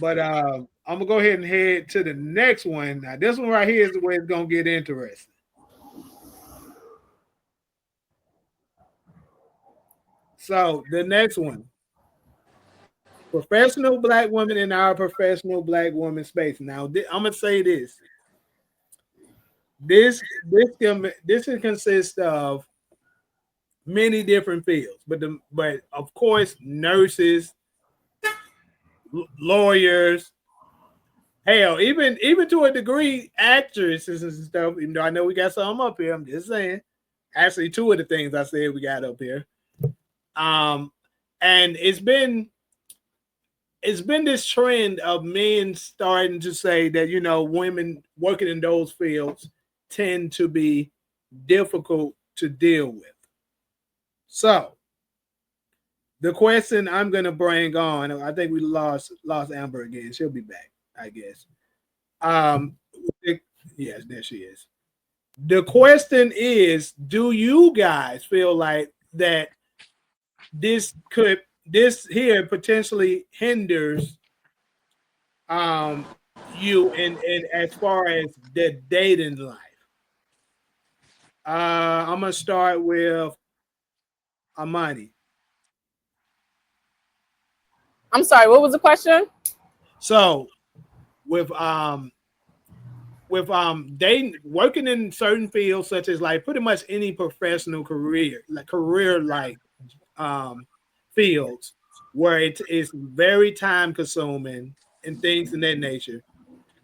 But I'm gonna go ahead and head to the next one. Now, this one right here is where it's gonna get interesting. So the next one, professional black women in our professional black woman space. Now, I'm gonna say this. This can consist of many different fields, but of course, nurses, lawyers, hell, even to a degree, actresses and stuff. Even though I know we got some up here, I'm just saying. Actually, two of the things I said we got up here. Um, and it's been this trend of men starting to say that women working in those fields tend to be difficult to deal with. So the question I'm gonna bring on, I think we lost Amber again. She'll be back, I guess. Um, yes, there she is. The question is, do you guys feel like that this here potentially hinders you in as far as the dating life? I'm gonna start with Amani. I'm sorry, what was the question? So with dating working in certain fields such as like pretty much any professional career like um fields where it is very time consuming and things in that nature,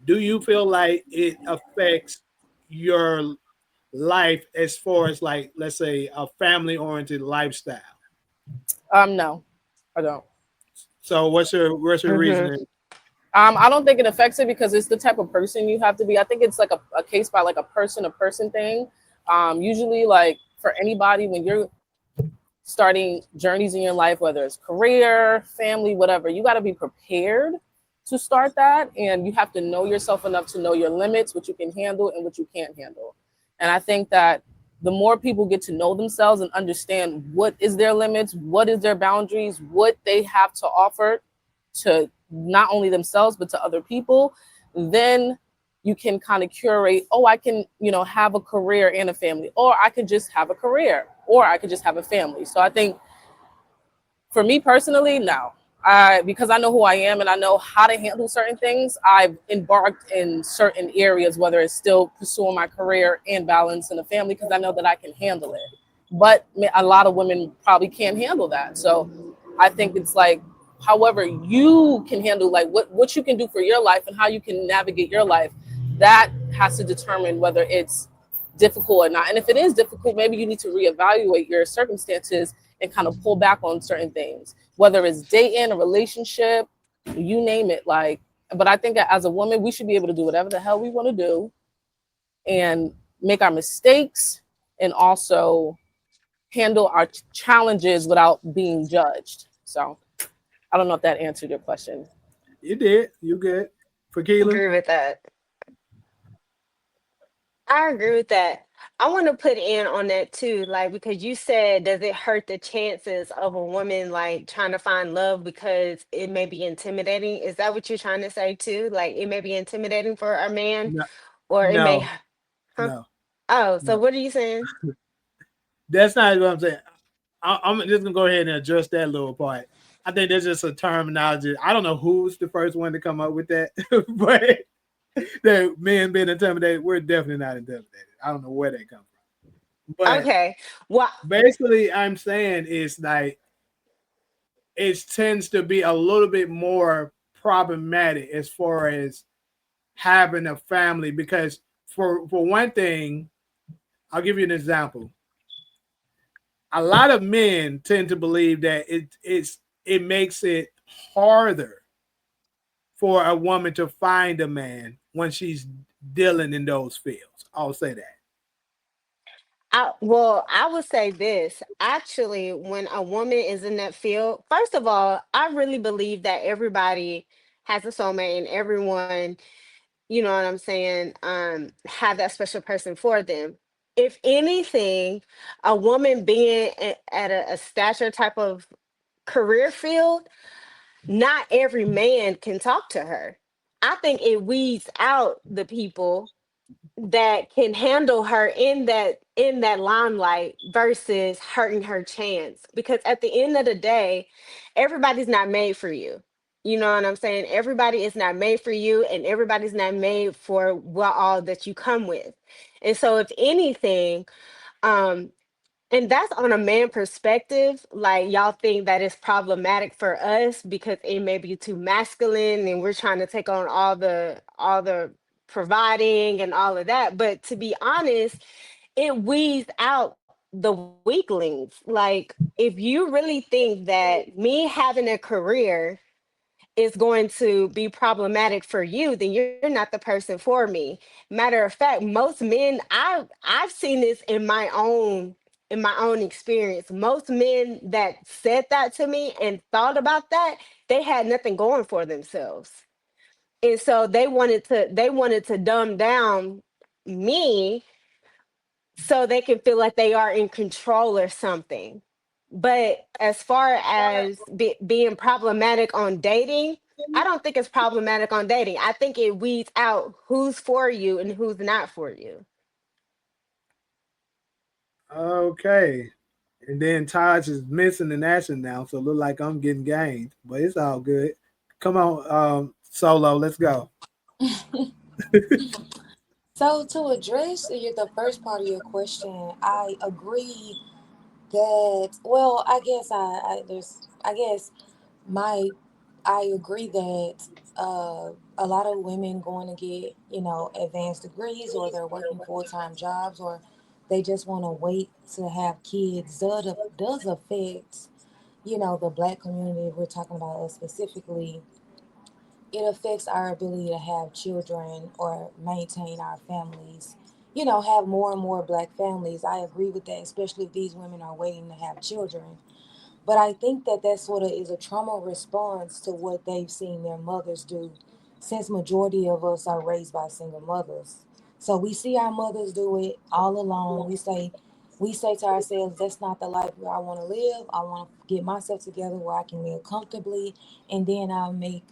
do you feel like it affects your life as far as like let's say a family oriented lifestyle? No, I don't. So what's your Mm-hmm. reasoning? I don't think it affects it because it's the type of person you have to be. I think it's like a case by like a person to person thing. Usually, like for anybody, when you're starting journeys in your life, whether it's career, family, whatever, you got to be prepared to start that. And you have to know yourself enough to know your limits, what you can handle and what you can't handle. And I think that the more people get to know themselves and understand what is their limits, what is their boundaries, what they have to offer to not only themselves, but to other people, then you can kind of curate, oh, I can, have a career and a family, or I could just have a career, or I could just have a family. So I think for me personally, no. Because I know who I am and I know how to handle certain things, I've embarked in certain areas, whether it's still pursuing my career and balance in a family, because I know that I can handle it. But a lot of women probably can't handle that. So I think it's like, however you can handle, like what you can do for your life and how you can navigate your life, that has to determine whether it's difficult or not. And if it is difficult, maybe you need to reevaluate your circumstances and kind of pull back on certain things, whether it's dating, a relationship, you name it. Like, but I think that as a woman, we should be able to do whatever the hell we want to do and make our mistakes and also handle our challenges without being judged. So I don't know if that answered your question. You did. You good. For Keelan? Agree with that. I agree with that. I want to put in on that too, like because you said, does it hurt the chances of a woman like trying to find love because it may be intimidating? Is that what you're trying to say too? Like it may be intimidating for a man, No, or it may, no, huh? no, Oh, so no. what are you saying? That's not what I'm saying. I'm just gonna go ahead and address that little part. I think there's just a terminology. I don't know who's the first one to come up with that, but that men being intimidated, we're definitely not intimidated. I don't know where they come from. But Okay. Well, basically, I'm saying is like it tends to be a little bit more problematic as far as having a family because for one thing, I'll give you an example. A lot of men tend to believe that it makes it harder for a woman to find a man when she's dealing in those fields. I'll say that. I would say this. Actually, when a woman is in that field, first of all, I really believe that everybody has a soulmate and everyone, you know what I'm saying, have that special person for them. If anything, a woman being at a stature type of career field, not every man can talk to her. I think it weeds out the people that can handle her in that limelight versus hurting her chance, because at the end of the day, everybody's not made for you. You know what I'm saying? Everybody is not made for you, and everybody's not made for what all that you come with. And so if anything, um and that's on a man perspective. Like, y'all think that it's problematic for us because it may be too masculine and we're trying to take on all the providing and all of that. But to be honest, it weeds out the weaklings. Like, if you really think that me having a career is going to be problematic for you, then you're not the person for me. Matter of fact, most men, I've seen this in my own experience. Most men that said that to me and thought about that, they had nothing going for themselves. And so they wanted to dumb down me so they can feel like they are in control or something. But as far as being problematic on dating, I don't think it's problematic on dating. I think it weeds out who's for you and who's not for you. Okay. And then Taj is missing in action now, so it look like I'm getting gained, but it's all good. Come on, Solo, let's go. So to address the first part of your question, I agree that. Well, I guess my I agree that a lot of women going to get advanced degrees, or they're working full-time jobs, or they just want to wait to have kids. Does affect the black community. If we're talking about us specifically, it affects our ability to have children or maintain our families. Have more and more black families. I agree with that, especially if these women are waiting to have children. But I think that that sort of is a trauma response to what they've seen their mothers do, since majority of us are raised by single mothers. So we see our mothers do it all alone. We say to ourselves, that's not the life where I want to live. I want to get myself together where I can live comfortably, and then I'll make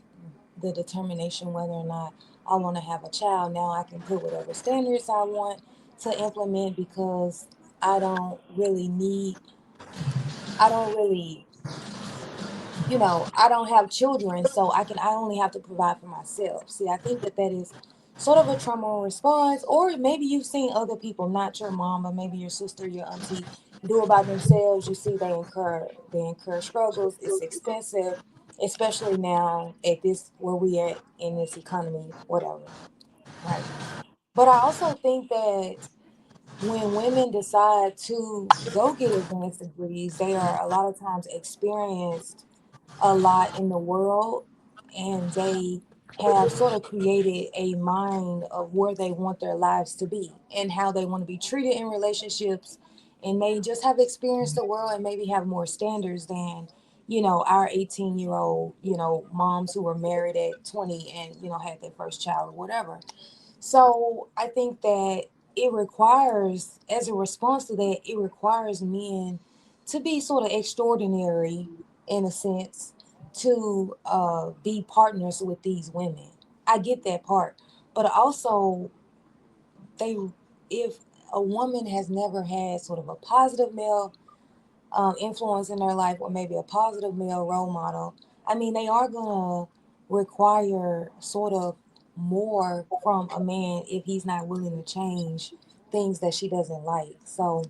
the determination whether or not I want to have a child. Now I can put whatever standards I want to implement, because I don't really need, I don't really I don't have children, so I only have to provide for myself. See, I think that that is sort of a trauma response, or maybe you've seen other people, not your mom, but maybe your sister, your auntie, do it by themselves. You see, they incur struggles. It's expensive, especially now at this where we at in this economy, whatever, right? But I also think that when women decide to go get advanced degrees, they are a lot of times experienced a lot in the world, and they have sort of created a mind of where they want their lives to be and how they want to be treated in relationships, and they just have experienced the world and maybe have more standards than our 18-year-old moms who were married at 20 and had their first child or whatever. So I think that it requires, as a response to that, it requires men to be sort of extraordinary in a sense, to be partners with these women. I get that part, but also they, if a woman has never had sort of a positive male influence in their life, or maybe a positive male role model, I mean, they are gonna require sort of more from a man if he's not willing to change things that she doesn't like. So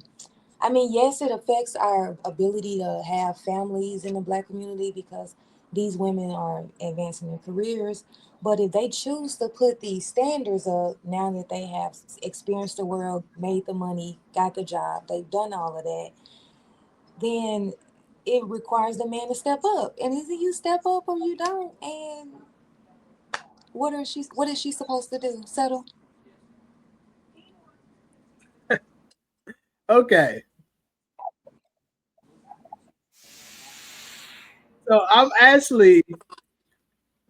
I mean, yes, it affects our ability to have families in the black community, because these women are advancing their careers. But if they choose to put these standards up now that they have experienced the world, made the money, got the job, they've done all of that, then it requires the man to step up. And either you step up or you don't. And what is she supposed to do? Settle? Okay. So I'm actually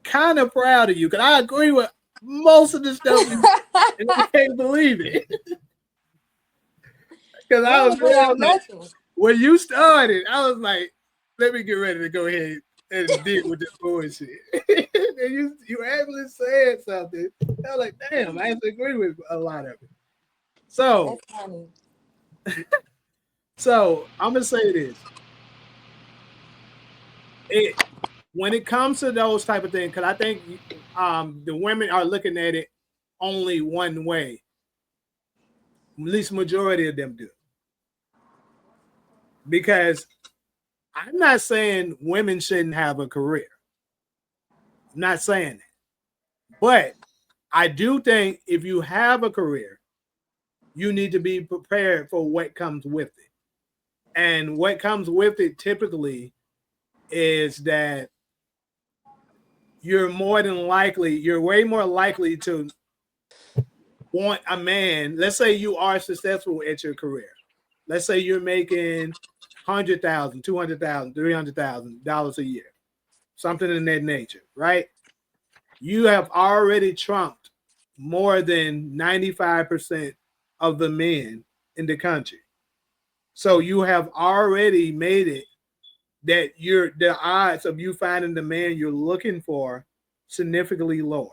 kind of proud of you because I agree with most of the stuff you said, and I can't believe it. Because I was Really, real without like, nothing. when you started, I was like, let me get ready to go ahead. and deal with this bullshit. And you actually said something. I was like, damn, I actually agree with a lot of it. So That's funny. I'm gonna say this. It when it comes to those type of things, because I think the women are looking at it only one way. At least majority of them do. Because I'm not saying women shouldn't have a career. I'm not saying that. But I do think if you have a career, you need to be prepared for what comes with it. And what comes with it typically is that you're way more likely to want a man. Let's say you are successful at your career. Let's say you're making $100,000, $200,000, $300,000 a year, something in that nature, right? You have already trumped more than 95% of the men in the country. So you have already made it that the odds of you finding the man you're looking for significantly lower.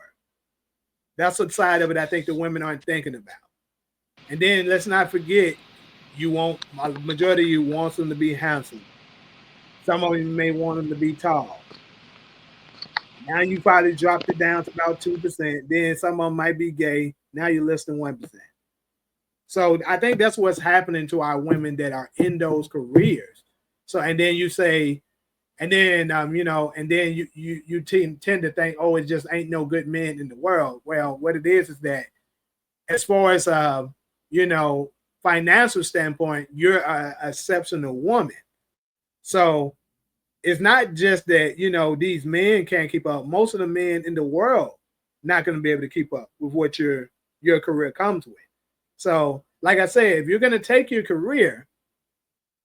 That's the side of it I think the women aren't thinking about. And then let's not forget, majority of you wants them to be handsome. Some of you may want them to be tall. Now you probably dropped it down to about 2%. Then some of them might be gay. Now you're less than 1%. So I think that's what's happening to our women that are in those careers. So and then you say, and then and then you tend to think, oh, it just ain't no good men in the world. Well, what it is that as far as financial standpoint, you're an exceptional woman. So it's not just that these men can't keep up. Most of the men in the world not going to be able to keep up with what your career comes with. So, like I said, if you're going to take your career,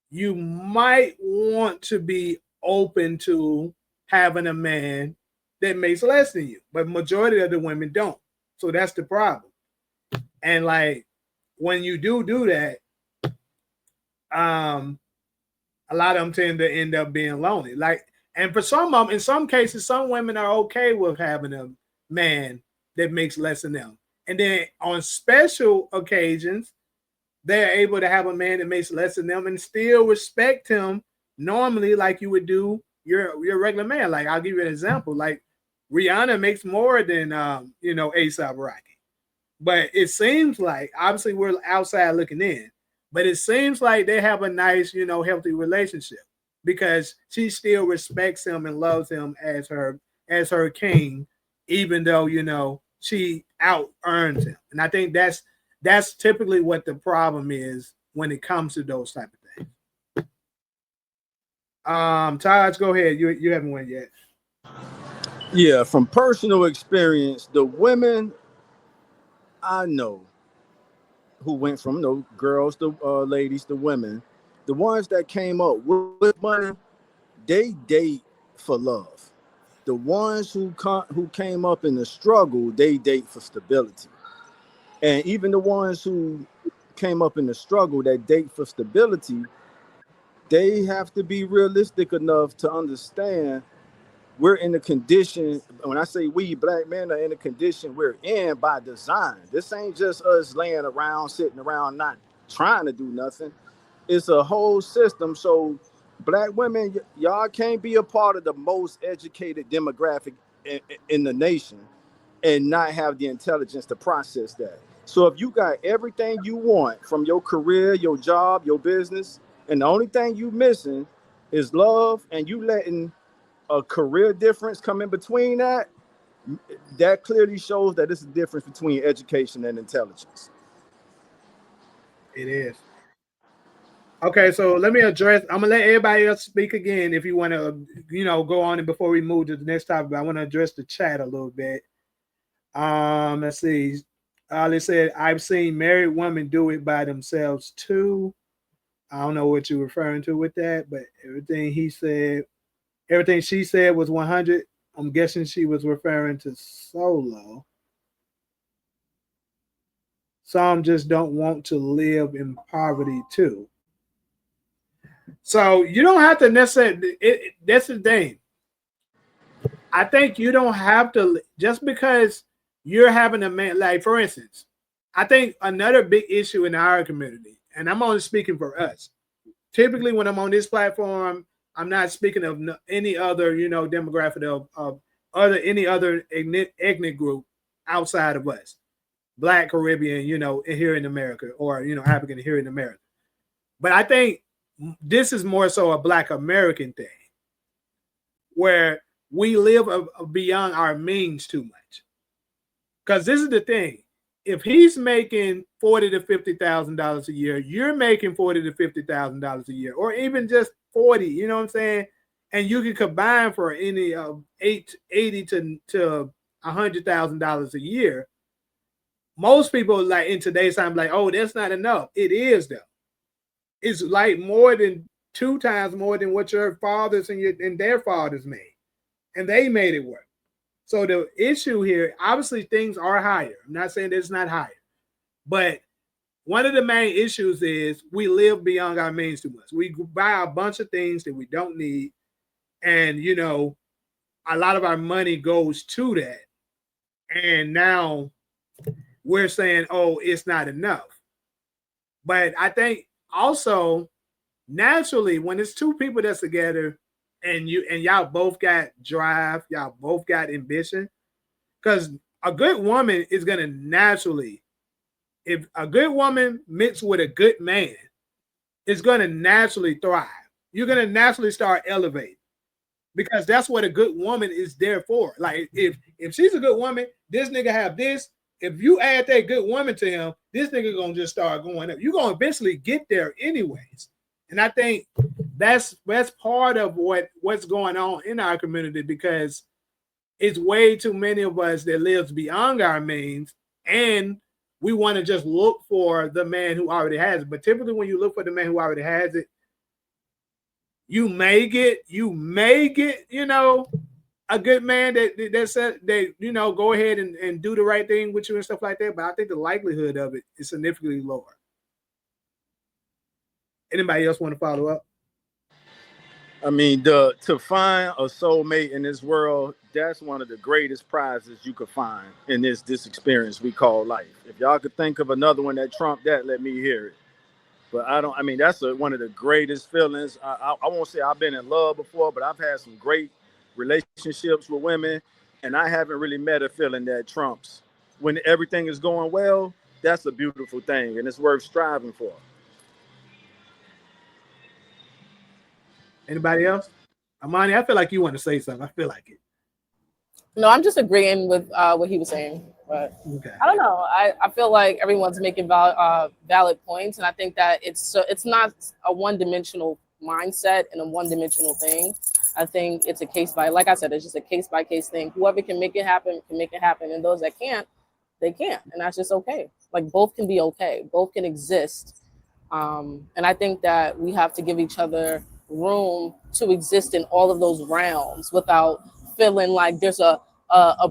you might want to be open to having a man that makes less than you, but majority of the women don't. So that's the problem. And like when you do that, a lot of them tend to end up being lonely. Like, and for some of them, in some cases, some women are okay with having a man that makes less than them. And then on special occasions, they're able to have a man that makes less than them and still respect him normally, like you would do your regular man. Like I'll give you an example. Like Rihanna makes more than A$AP Rocky, but it seems like obviously we're outside looking in, but it seems like they have a nice, healthy relationship because she still respects him and loves him as her king, even though she out earns him. And I think that's typically what the problem is when it comes to those type of things. Taj, go ahead. You haven't went yet. Yeah, from personal experience, the women I know who went from girls to ladies to women, the ones that came up with money, they date for love. The ones who came up in the struggle, they date for stability. And even the ones who came up in the struggle that date for stability, they have to be realistic enough to understand we're in the condition. When I say we black men are in the condition we're in by design. This ain't just us laying around, sitting around, not trying to do nothing. It's a whole system. So black women, y'all can't be a part of the most educated demographic in the nation and not have the intelligence to process that. So if you got everything you want from your career, your job, your business, and the only thing you missing is love, and you letting a career difference come in between that clearly shows that it's a difference between education and intelligence. It is. Okay, so let me address. I'm gonna let everybody else speak again if you want to, go on and before we move to the next topic. But I want to address the chat a little bit. Let's see. They said I've seen married women do it by themselves too. I don't know what you're referring to with that, but everything she said was 100. I'm guessing she was referring to solo. Some just don't want to live in poverty too. So you don't have to necessarily. That's the thing. I think you don't have to, just because you're having a man, like for instance, I think another big issue in our community, and I'm only speaking for us. Typically, when I'm on this platform, I'm not speaking of any other, demographic of other any other ethnic group outside of us, Black, Caribbean, here in America, or African here in America. But I think this is more so a Black American thing, where we live beyond our means too much. Because this is the thing: if he's making $40,000 to $50,000 a year, you're making $40,000 to $50,000 a year, or even just 40. You know what I'm saying? And you can combine for any of $80,000 to $100,000 a year. Most people, like in today's time, like, oh, that's not enough. It is though. It's like more than 2 times more than what your fathers and their fathers made, and they made it work. So the issue here, obviously, things are higher. I'm not saying that it's not higher, but one of the main issues is we live beyond our means too much. We buy a bunch of things that we don't need, and a lot of our money goes to that. And now we're saying, oh, it's not enough. But I think also naturally, when it's two people that's together, and y'all both got drive, y'all both got ambition, because a good woman is gonna naturally, if a good woman mixed with a good man, it's gonna naturally thrive. You're gonna naturally start elevating, because that's what a good woman is there for. Like if she's a good woman, this nigga have this. If you add that good woman to him, this nigga gonna just start going up. You're gonna eventually get there anyways. And I think that's part of what's going on in our community, because it's way too many of us that lives beyond our means, and we want to just look for the man who already has it. But typically when you look for the man who already has it, you may get, a good man that said they, go ahead and do the right thing with you and stuff like that. But I think the likelihood of it is significantly lower. Anybody else want to follow up? I mean, to find a soulmate in this world, that's one of the greatest prizes you could find in this experience we call life. If y'all could think of another one that trumped that, let me hear it. But I mean, that's one of the greatest feelings. I won't say I've been in love before, but I've had some great relationships with women, and I haven't really met a feeling that trumps when everything is going well. That's a beautiful thing, and it's worth striving for. Anybody else? Amani, I feel like you want to say something. I feel like it. No, I'm just agreeing with what he was saying. But Okay. I don't know. I feel like everyone's making valid points, and I think that it's not a one-dimensional mindset and a one-dimensional thing. I think it's a case by, like I said, it's just a case-by-case thing. Whoever can make it happen can make it happen, and those that can't, they can't, and that's just okay. Like both can be okay. Both can exist, and I think that we have to give each other room to exist in all of those realms without feeling like there's a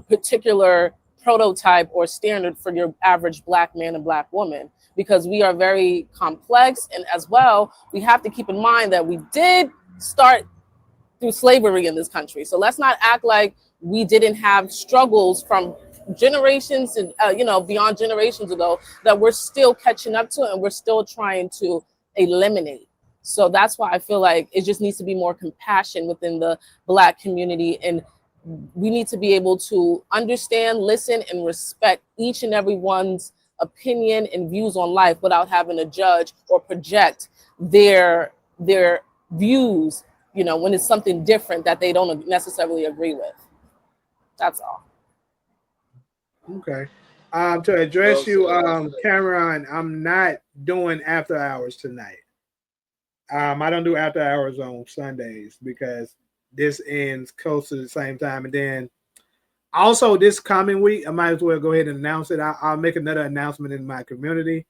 particular prototype or standard for your average Black man and Black woman, because we are very complex. And as well, we have to keep in mind that we did start through slavery in this country. So let's not act like we didn't have struggles from generations and beyond generations ago that we're still catching up to and we're still trying to eliminate. So that's why I feel like it just needs to be more compassion within the Black community, and we need to be able to understand, listen, and respect each and everyone's opinion and views on life without having to judge or project their views, when it's something different that they don't necessarily agree with. That's all. Okay. To address you, Cameron, I'm not doing after hours tonight. I don't do after hours on Sundays because this ends close to the same time. And then also this coming week, I might as well go ahead and announce it. I'll make another announcement in my community.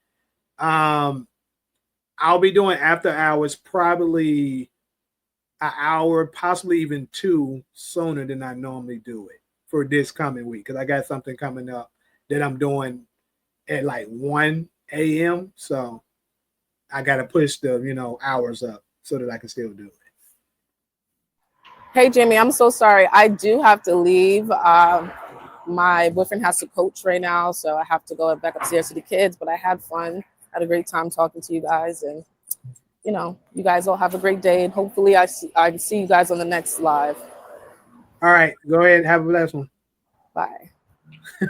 I'll be doing after hours probably an hour, possibly even 2 sooner than I normally do it for this coming week, because I got something coming up that I'm doing at like 1 a.m. So I got to push the, hours up so that I can still do it. Hey, Jamie, I'm so sorry. I do have to leave. My boyfriend has to coach right now, so I have to go back upstairs to the kids. But I had fun. Had a great time talking to you guys, and you guys all have a great day. And hopefully, I see you guys on the next live. All right, go ahead. Have a blessed one. Bye.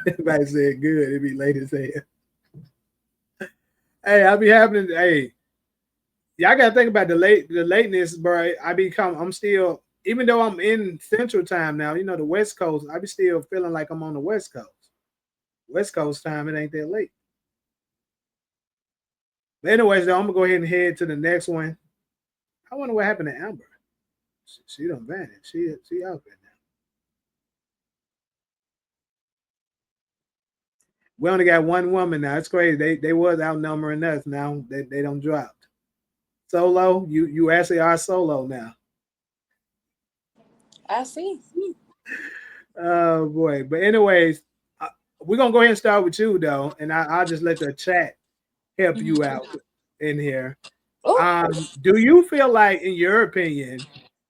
Everybody said good. It'd be late as hell. Hey, I'll be happening. Hey, y'all gotta think about the lateness, bro. I'm still, even though I'm in Central Time now. The West Coast. I be still feeling like I'm on the West Coast. West Coast time. It ain't that late. But anyways, though, I'm gonna go ahead and head to the next one. I wonder what happened to Amber. She done vanished. She out there now. We only got one woman now. It's crazy. They was outnumbering us. Now they don't drop. Solo, you actually are solo now. I see. Oh boy. But anyways, uh, we're gonna go ahead and start with you though, and I'll just let the chat help you Hmm. out in here. Oh, Do you feel like, in your opinion,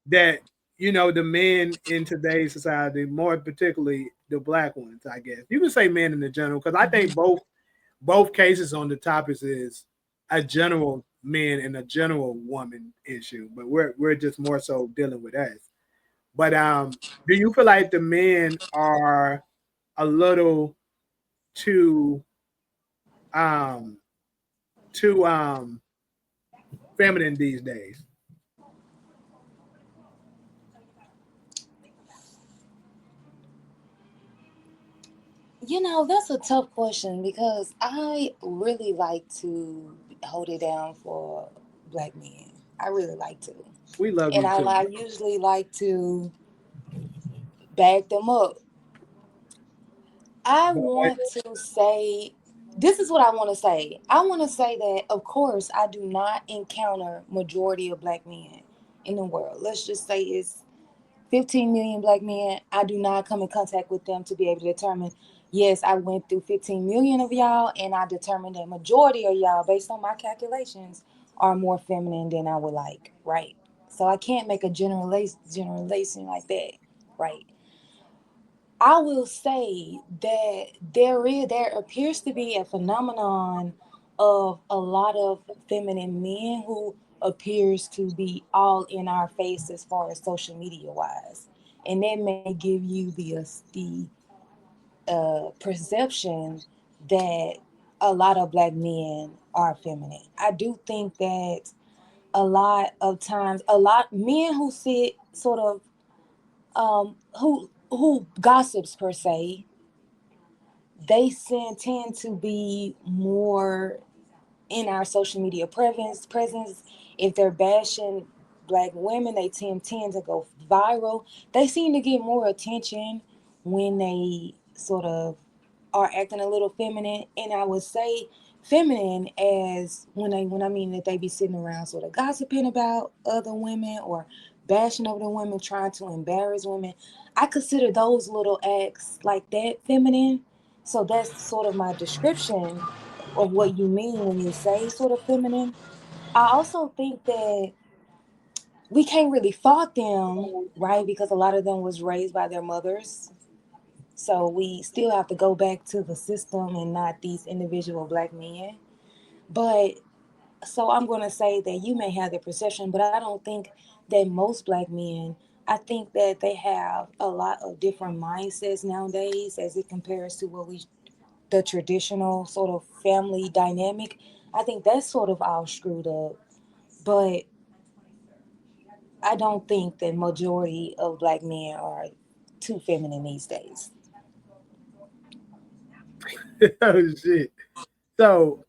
that the men in today's society, more particularly the black ones, I guess you can say men in the general, because I think both cases on the topics is a general men and a general woman issue, but we're just more so dealing with us. But do you feel like the men are a little too um too feminine these days? that's a tough question because I really like to hold it down for black men. I really like to. We love And you too. I usually like to back them up. I But want to say, this is what I want to say. I want to say that, of course, I do not encounter majority of black men in the world. Let's just say it's 15 million black men. I do not come in contact with them to be able to determine, yes, I went through 15 million of y'all, and I determined that majority of y'all, based on my calculations, are more feminine than I would like, right? So I can't make a generalization like that, right? I will say that there appears to be a phenomenon of a lot of feminine men who appears to be all in our face as far as social media wise, and that may give you the perception that a lot of black men are feminine. I do think that a lot of times, a lot men who sit sort of who gossips per se, tend to be more in our social media presence. If they're bashing black women, they tend to go viral. They seem to get more attention when they sort of are acting a little feminine. And I would say feminine as when I mean that they be sitting around sort of gossiping about other women or bashing over the women, trying to embarrass women. I consider those little acts like that feminine. So that's sort of my description of what you mean when you say sort of feminine. I also think that we can't really fault them, right? Because a lot of them was raised by their mothers. So we still have to go back to the system and not these individual black men. But so I'm going to say that you may have the perception, but I don't think that most black men, I think that they have a lot of different mindsets nowadays as it compares to the traditional sort of family dynamic. I think that's sort of all screwed up. But I don't think that majority of black men are too feminine these days. oh shit. So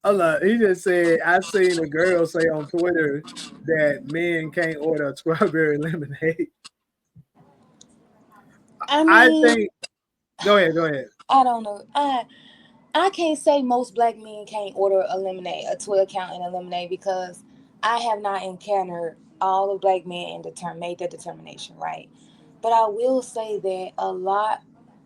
hold on. He just said I seen a girl say on Twitter that men can't order a strawberry lemonade. I I mean, think go ahead, go ahead. I don't know. I can't say most black men can't order a lemonade, a 12 count in a lemonade, because I have not encountered all of black men and made that determination, right? But I will say that a lot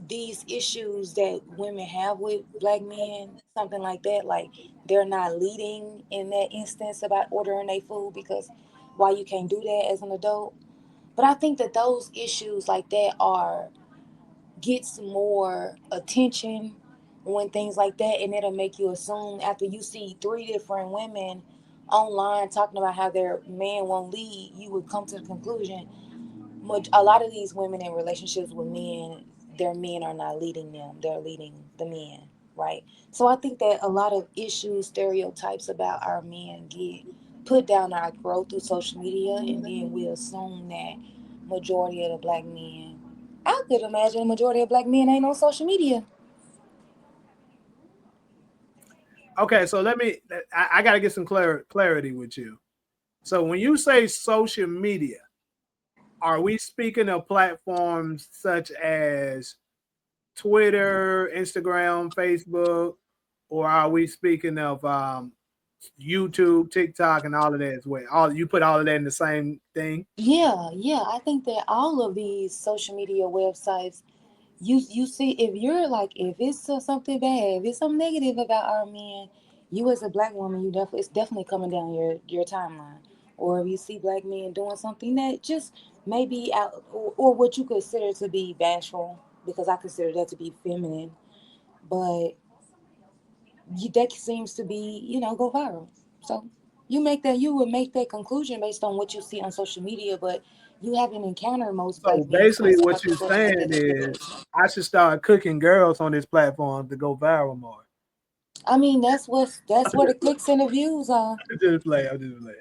these issues that women have with black men, something like that, like they're not leading in that instance about ordering their food because why you can't do that as an adult. But I think that those issues like that are gets more attention when things like that, and it'll make you assume after you see three different women online talking about how their man won't lead, you would come to the conclusion a lot of these women in relationships with men, their men are not leading them, they're leading the men, right? So I think that a lot of issues, stereotypes about our men get put down our throat through social media, and then we assume that majority of the black men, I could imagine a majority of black men ain't on social media. Okay, so let me. I got to get some clarity with you. So when you say social media, are we speaking of platforms such as Twitter, Instagram, Facebook, or are we speaking of YouTube, TikTok, and all of that as well? All you put all of that in the same thing? Yeah, I think that all of these social media websites, you see, if you're like, if it's something bad, if it's something negative about our men, you as a black woman, you definitely, it's definitely coming down your timeline. Or if you see black men doing something that just maybe out, or what you consider to be bashful, because I consider that to be feminine, but that seems to be, go viral. So you would make that conclusion based on what you see on social media, but you haven't encountered most So black men basically, expressing what what the you're struggles that saying they go through. is I should start cooking girls on this platform to go viral more. I mean, that's where the clicks and the views are. I'm just playing. I'm just playing.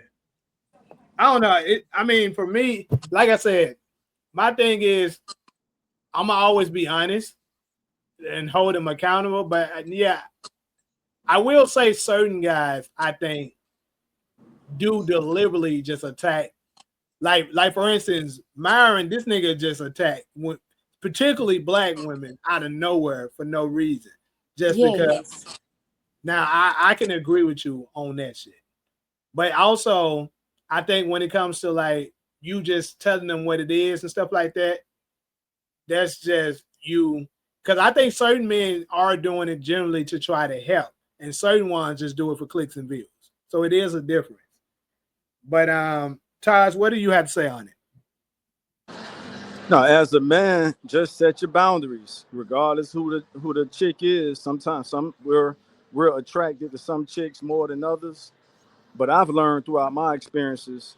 I don't know. I mean, for me, like I said, my thing is I'm gonna always be honest and hold them accountable. But yeah, I will say certain guys I think do deliberately just attack. Like for instance, Myron, this nigga just attacked particularly black women out of nowhere for no reason, just because. Yes. Now I can agree with you on that shit, but also I think when it comes to like you just telling them what it is and stuff like that, that's just you. Because I think certain men are doing it generally to try to help, and certain ones just do it for clicks and views. So it is a difference. But Taj, what do you have to say on it? No, as a man, just set your boundaries, regardless who the chick is. Sometimes we're attracted to some chicks more than others. But I've learned throughout my experiences,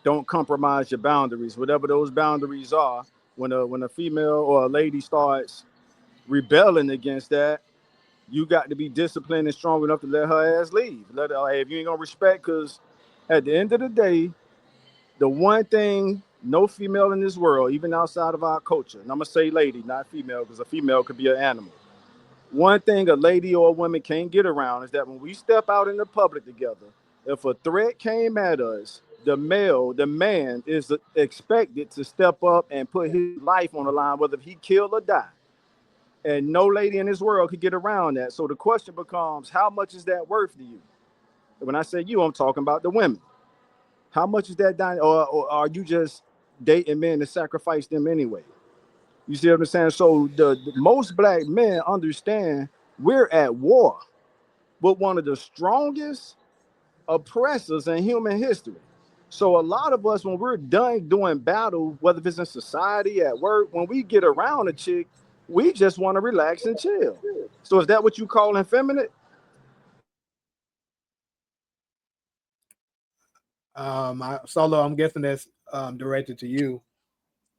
don't compromise your boundaries, whatever those boundaries are. When a female or a lady starts rebelling against that, you got to be disciplined and strong enough to let her ass leave. Let her, hey, if you ain't gonna respect, because at the end of the day, the one thing no female in this world, even outside of our culture, and I'm gonna say lady, not female, because a female could be an animal. One thing a lady or a woman can't get around is that when we step out in the public together, if a threat came at us, the man, is expected to step up and put his life on the line, whether he kill or die. And no lady in this world could get around that. So the question becomes, how much is that worth to you? When I say you, I'm talking about the women. How much is that done, or are you just dating men to sacrifice them anyway? You see what I'm saying? So the most black men understand we're at war with one of the strongest oppressors in human history. So a lot of us, when we're done doing battle, whether it's in society, at work, when we get around a chick, we just want to relax and chill. So is that what you call effeminate? Solo, I'm guessing that's directed to you.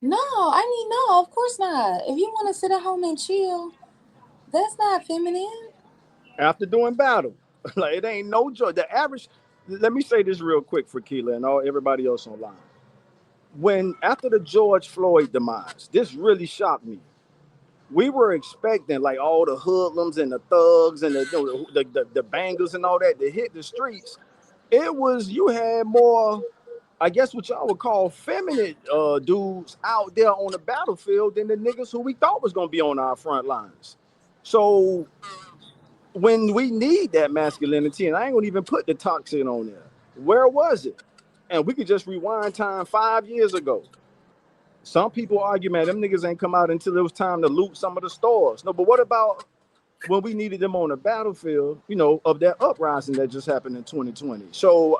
No, I mean, no, of course not. If you want to sit at home and chill, that's not feminine. After doing battle. Like it ain't no joy. The average. Let me say this real quick for Keela and all everybody else online. When after the George Floyd demise, this really shocked me. We were expecting like all the hoodlums and the thugs and the bangers and all that to hit the streets. It was you had more, I guess what y'all would call feminine dudes out there on the battlefield than the niggas who we thought was gonna be on our front lines. So when we need that masculinity, and I ain't gonna even put the toxic on there, where was it? And we could just rewind time 5 years ago. Some people argue, man, them niggas ain't come out until it was time to loot some of the stores. No, but what about when we needed them on the battlefield, of that uprising that just happened in 2020? So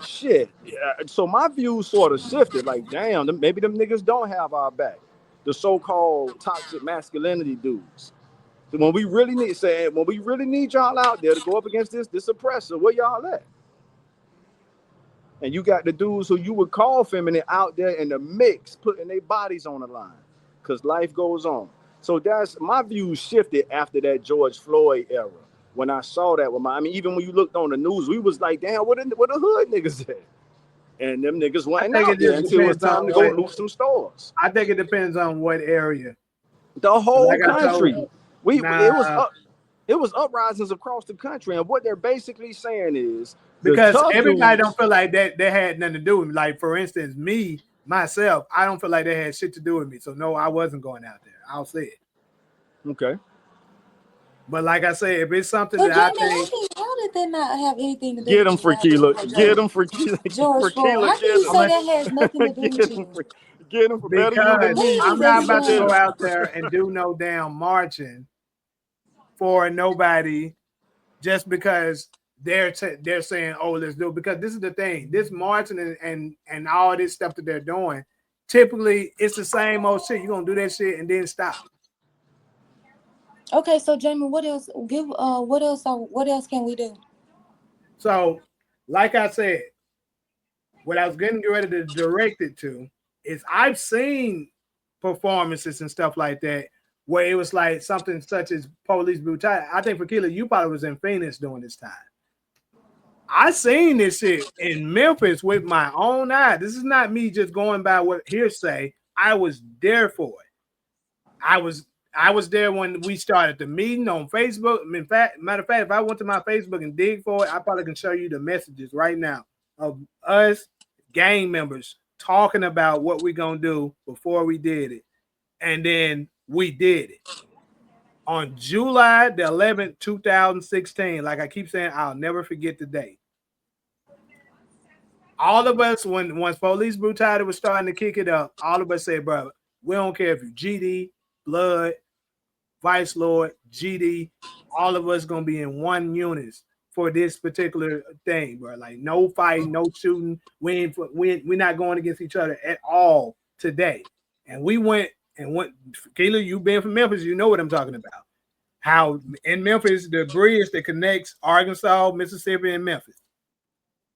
Shit. Yeah, so my view sort of shifted. Like, damn, maybe them niggas don't have our back. The so-called toxic masculinity dudes. When we really need, when we really need y'all out there to go up against this oppressor, where y'all at? And you got the dudes who you would call feminine out there in the mix, putting their bodies on the line, because life goes on. So that's my views shifted after that George Floyd era. When I saw that with I mean, even when you looked on the news, we was like, damn, what the hood niggas at? And them niggas I wasn't think it out there just until it was depends on time to go what. loot some stores. I think it depends on what area. The whole Like I told country. you, It nah, was up. It was uprisings across the country, and what they're basically saying is the because tough everybody don't dudes. feel like that they had nothing to do with me. Like for instance, me myself, I don't feel like they had shit to do with me. So no, I wasn't going out there. I'll say it. Okay. But like I say, if it's something So, that I Jamie, think, how did that not have anything to do Get with him you for going to Keela. Get George, him for Keela. George For Floyd? Keela. How can Get you him. I'm say a, that has nothing to do with Get him you? for. Get him for better you than because me. I'm Please not about to explain. go out there and do no damn marching for nobody just because they're saying, oh, let's do it. Because this is the thing, this marching and all this stuff that they're doing, typically it's the same old shit. You're gonna do that shit and then stop. Okay, so Jamie, what else? Give what else can we do? So, like I said, what I was getting ready to direct it to is I've seen performances and stuff like that where it was like something such as police brutality. I think for Keela, you probably was in Phoenix during this time. I seen this shit in Memphis with my own eye. This is not me just going by what hearsay. I was there for it. I was I was there when we started the meeting on Facebook. In fact, matter of fact, if I went to my Facebook and dig for it, I probably can show you the messages right now of us gang members talking about what we're gonna do before we did it. And then we did it. On July the 11th, 2016, like I keep saying, I'll never forget the day. All of us, once police brutality was starting to kick it up, all of us said, bro, we don't care if you GD, Blood, Vice Lord, GD, all of us gonna be in one unit for this particular thing, bro. Like no fighting, no shooting. We're not going against each other at all today. And we went. Keila, you been from Memphis, you know what I'm talking about. How in Memphis, the bridge that connects Arkansas, Mississippi, and Memphis.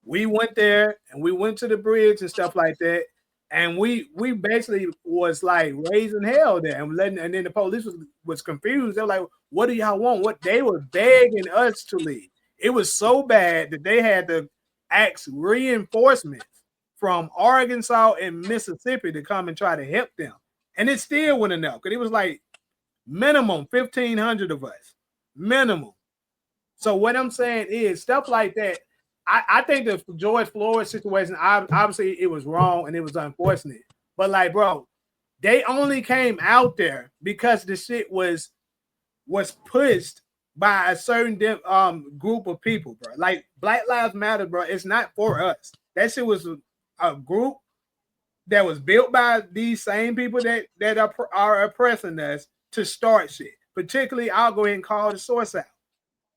We went there and we went to the bridge and stuff like that. And we basically was like raising hell there and letting, and then the police was confused. They're like, what do y'all want? What they were begging us to leave. It was so bad that they had to ask reinforcements from Arkansas and Mississippi to come and try to help them. And it still wouldn't enough because it was like minimum 1,500 of us. Minimum. So what I'm saying is stuff like that. I think the George Floyd situation, obviously it was wrong and it was unfortunate. But like, bro, they only came out there because the shit was pushed by a certain group of people, bro. Like Black Lives Matter, bro. It's not for us. That shit was a group that was built by these same people that are oppressing us to start shit. Particularly, I'll go ahead and call the source out.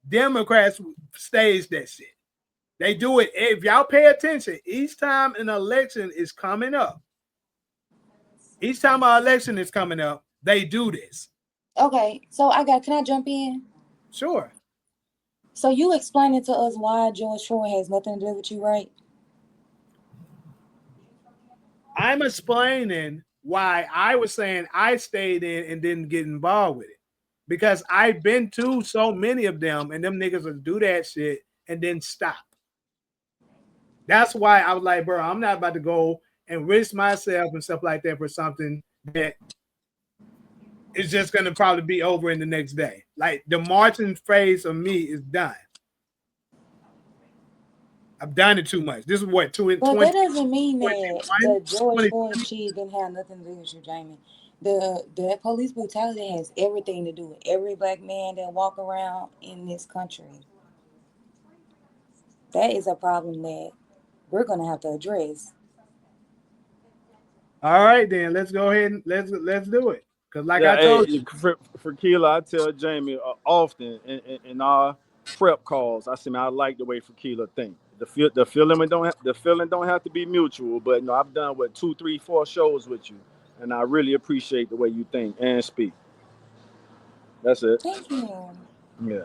Democrats stage that shit. They do it. If y'all pay attention, each time an election is coming up, they do this. Okay, so can I jump in? Sure. So you explaining to us why George Floyd has nothing to do with you, right? I'm explaining why I was saying I stayed in and didn't get involved with it. Because I've been to so many of them and them niggas will do that shit and then stop. That's why I was like, bro, I'm not about to go and risk myself and stuff like that for something that is just going to probably be over in the next day. Like the marching phase of me is done. I've done it too much. This is what, But that doesn't mean that the George 20, Floyd shit didn't have nothing to do with you, Jamie. The police brutality has everything to do with every black man that walk around in this country. That is a problem that we're gonna have to address. All right, then let's go ahead and let's do it. Because like Yeah, I told you, for Keela, I tell Jamie often in our prep calls, I say, man, I like the way Keela think. The feeling don't have to be mutual. But no, I've done 2, 3, 4 shows with you, and I really appreciate the way you think and speak. That's it. Thank you. Yeah.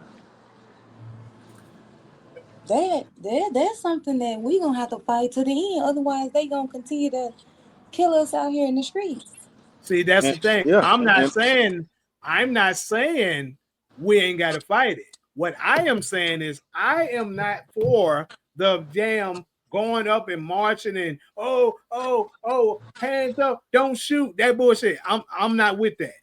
That's something that we gonna have to fight to the end. Otherwise, they gonna continue to kill us out here in the streets. See, that's the And, thing. yeah. I'm not saying we ain't got to fight it. What I am saying is I am not for the damn going up and marching and hands up, don't shoot, that bullshit. I'm not with that.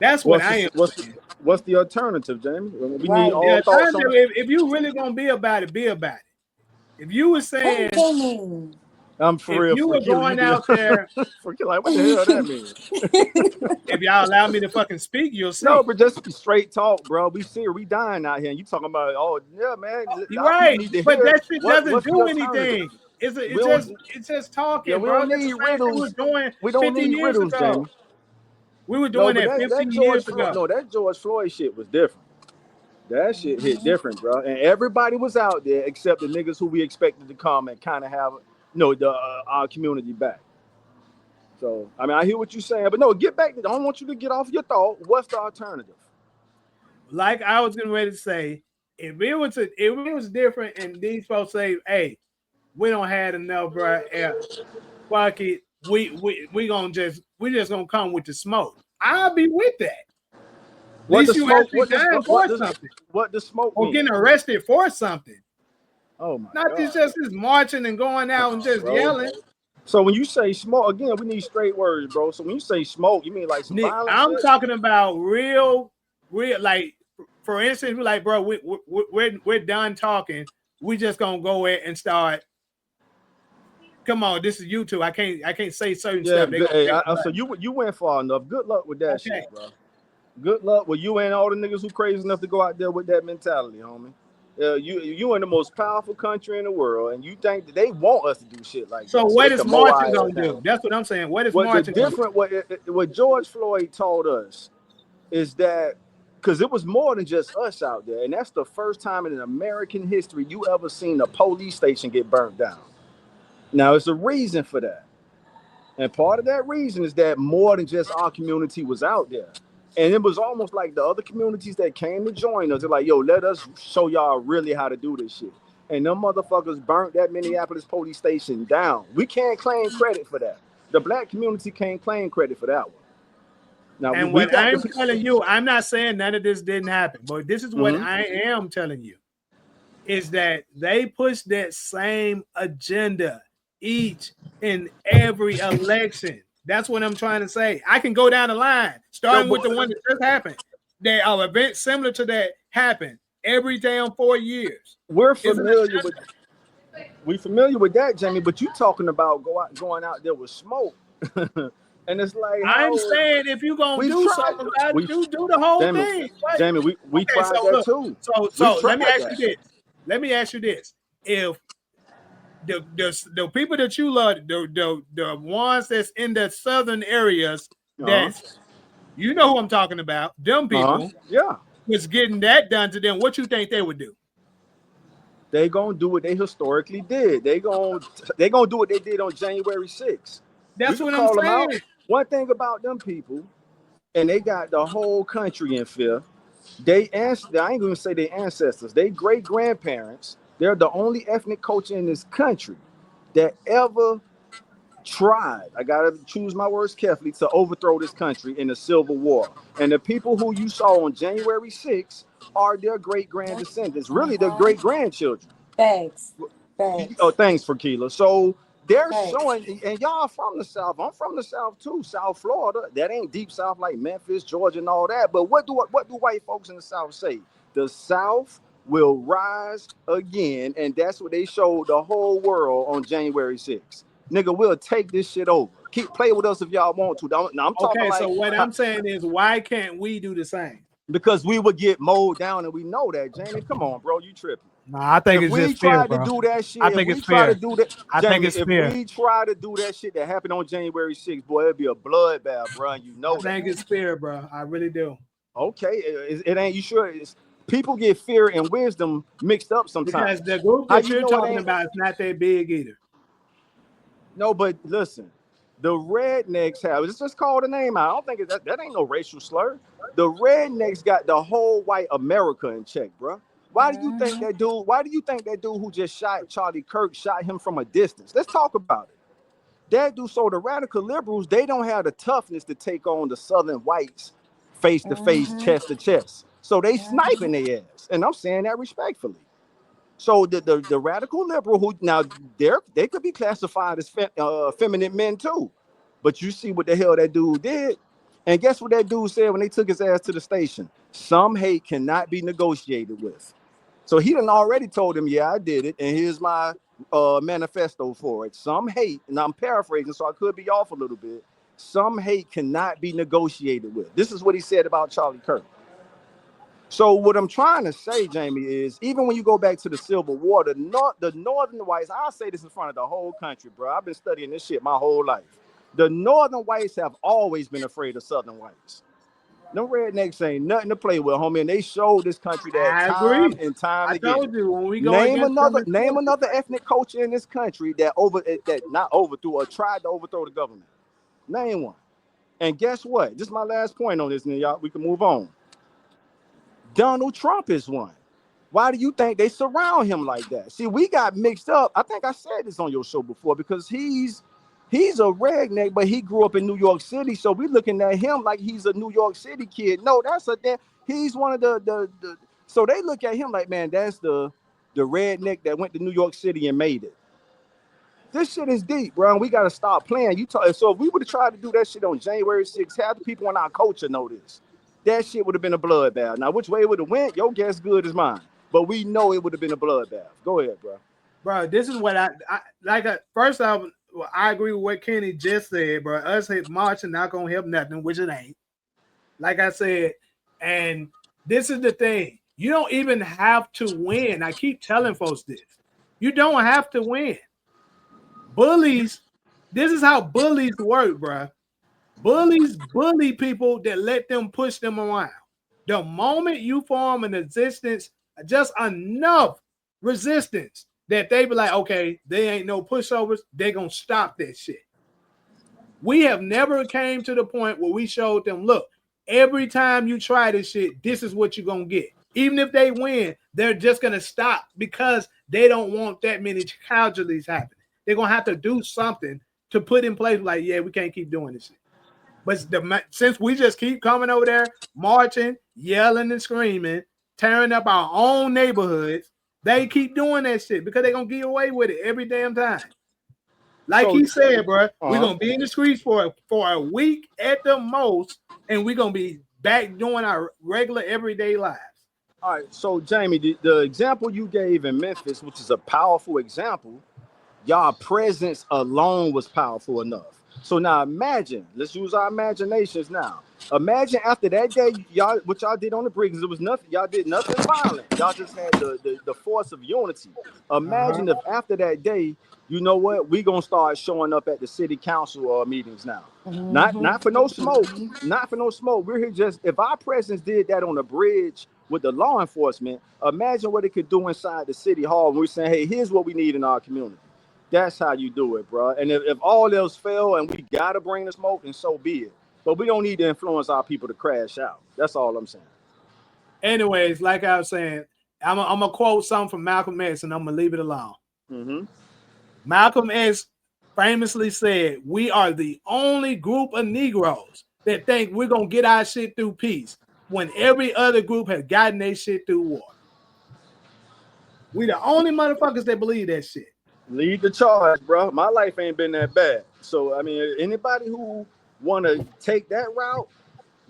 That's what I am saying. What's the alternative, Jamie? We need Right. all The thoughts on alternative, if you really gonna be about it, be about it. If you were What saying, does that mean? I'm for if real. you were going out there, For like, what the hell that mean? if y'all allow me to fucking speak, you'll see. No, but just straight talk, bro. We serious. We dying out here. And you talking about, oh yeah, man. You're Our people right, need to but hear that shit doesn't what's the do alternative. anything. We don't, It's just talking, yeah, we bro. don't That's need the same thing we were riddles. doing We don't 50 need years riddles, ago. Jamie. We were No, doing but that 50 that years ago. that George Floyd shit was different. That shit hit different, bro. And everybody was out there except the niggas who we expected to come and kind of have, our community back. So, I mean, I hear what you're saying, but no, get back. I don't want you to get off your thought. What's the alternative? Like I was getting ready to say, if it was different and these folks say, hey, we don't have enough, bro, fuck it, we just gonna come with the smoke. I'll be with that. At least you actually dying for something. What does smoke Or mean? getting arrested for something. Oh my Not God. just this marching and going out and just yelling. So when you say smoke, again, we need straight words, bro. So when you say smoke, you mean like some Nick, violence? I'm talking about real, like, for instance, we're like, bro, we're done talking. We just gonna go in and start. Come on, this is YouTube. I can't say certain stuff. So you went far enough. Good luck with that shit, bro. Good luck with you and all the niggas who crazy enough to go out there with that mentality, homie. You in the most powerful country in the world, and you think that they want us to do shit like that. So what is marching gonna do? That's what I'm saying. What is marching gonna do? What George Floyd told us is that, because it was more than just us out there, and that's the first time in American history you ever seen a police station get burnt down. Now, it's a reason for that. And part of that reason is that more than just our community was out there. And it was almost like the other communities that came to join us. They're like, yo, let us show y'all really how to do this shit. And them motherfuckers burnt that Minneapolis police station down. We can't claim credit for that. The black community can't claim credit for that one. Now, and what I'm telling you, I'm not saying none of this didn't happen, but this is what I am telling you, is that they push that same agenda each and every election. That's what I'm trying to say. I can go down the line, starting with the one that just happened. There are events similar to that happen every damn 4 years. We're familiar with that, Jamie, but you talking about going out there with smoke. And it's like, I'm saying, if you're gonna do something about it, do the whole thing. Right? Jamie, we tried that too. So let me ask you this. Let me ask you this. If the people that you love, the ones that's in the southern areas, that's, you know who I'm talking about, them people, was getting that done to them, what you think they would do? They gonna do what they historically did. They gonna do what they did on January 6th. That's what I'm saying. One thing about them people, and they got the whole country in fear. I ain't gonna say their ancestors, they great grandparents. They're the only ethnic culture in this country that ever tried, I gotta choose my words carefully, to overthrow this country in the Civil War. And the people who you saw on January 6th are their great-grand descendants, really their great-grandchildren. Thanks. Oh, thanks, Fakila. So they're showing, and y'all from the South. I'm from the South too, South Florida. That ain't deep South like Memphis, Georgia, and all that. But what do white folks in the South say? The South will rise again, and that's what they showed the whole world on January 6th. Nigga, we'll take this shit over. Keep playing with us if y'all want to. Now, I'm talking so what I'm saying is, why can't we do the same? Because we would get mowed down, and we know that, Jamie. Come on, bro, you tripping. Nah, I think it's just fair, bro. If we try to do that shit, I think it's fair. I think it's fair. If we try to do that shit that happened on January 6th, boy, it'd be a bloodbath, bro. And you know I think it's fair, bro. I really do. Okay, it ain't. You sure? People get fear and wisdom mixed up sometimes. Because the group How that you you're know it talking ain't? about is not that big either. No, but listen, the rednecks have. Let's just call the name out. I don't think that ain't no racial slur. The rednecks got the whole white America in check, bro. Why do you think that dude? Why do you think that dude who just shot Charlie Kirk shot him from a distance? Let's talk about it. That dude. So the radical liberals, they don't have the toughness to take on the Southern whites face to face, chest to chest. So they sniping their ass, and I'm saying that respectfully. So the radical liberal who now they could be classified as feminine men too, but you see what the hell that dude did, and guess what that dude said when they took his ass to the station? Some hate cannot be negotiated with. So he done already told him, yeah, I did it, and here's my manifesto for it. Some hate, and I'm paraphrasing, so I could be off a little bit. Some hate cannot be negotiated with. This is what he said about Charlie Kirk. So what I'm trying to say, Jamie, is even when you go back to the Civil War, the northern whites, I'll say this in front of the whole country, bro. I've been studying this shit my whole life. The northern whites have always been afraid of southern whites. Them rednecks ain't nothing to play with, homie. And they showed this country that I time agree. and time I again. told you when we go against them, it's Name stupid. another ethnic culture in this country that not overthrew or tried to overthrow the government. Name one. And guess what? This is my last point on this, and y'all, we can move on. Donald Trump is one. Why do you think they surround him like that? See, we got mixed up. I think I said this on your show before because he's a redneck, but he grew up in New York City. So we're looking at him like he's a New York City kid. No, he's one of the so they look at him like, man, that's the redneck that went to New York City and made it. This shit is deep, bro. And we got to stop playing. So if we would have tried to do that shit on January 6th, half the people in our culture know this. That shit would have been a bloodbath. Now, which way it would have went, your guess good as mine. But we know it would have been a bloodbath. Go ahead, bro. Bro, this is what I like. First off, I agree with what Kenny just said, bro. Us hit marching not gonna help nothing, which it ain't. Like I said, and this is the thing. You don't even have to win. I keep telling folks this. You don't have to win. Bullies, this is how bullies work, bro. Bullies bully people that let them push them around. The moment you form an resistance, just enough resistance that they be like, okay, they ain't no pushovers, they gonna stop that shit. We have never came to the point where we showed them, look, every time you try this shit, this is what you're gonna get. Even if they win, they're just gonna stop because they don't want that many casualties happening. They're gonna have to do something to put in place, like, yeah, we can't keep doing this shit. But since we just keep coming over there, marching, yelling and screaming, tearing up our own neighborhoods, they keep doing that shit because they're going to get away with it every damn time. Like he said, bro, we're going to be in the streets for a week at the most, and we're going to be back doing our regular everyday lives. All right, so Jamie, the example you gave in Memphis, which is a powerful example, y'all presence alone was powerful enough. So now imagine, let's use our imaginations now. Imagine after that day, y'all, what y'all did on the bridge, it was nothing, y'all did nothing violent. Y'all just had the force of unity. Imagine if after that day, you know what, we gonna start showing up at the city council meetings now. Not for no smoke, not for no smoke. We're here just, if our presence did that on the bridge with the law enforcement, imagine what it could do inside the city hall when we're saying, hey, here's what we need in our community. That's how you do it, bro. And if all else fail and we gotta bring the smoke, and so be it. But we don't need to influence our people to crash out. That's all I'm saying. Anyways, like I was saying, I'm going to quote something from Malcolm X, and I'm going to leave it alone. Malcolm X famously said, we are the only group of Negroes that think we're going to get our shit through peace when every other group has gotten their shit through war. We the only motherfuckers that believe that shit. Lead the charge, bro. My life ain't been that bad. So, I mean, anybody who want to take that route,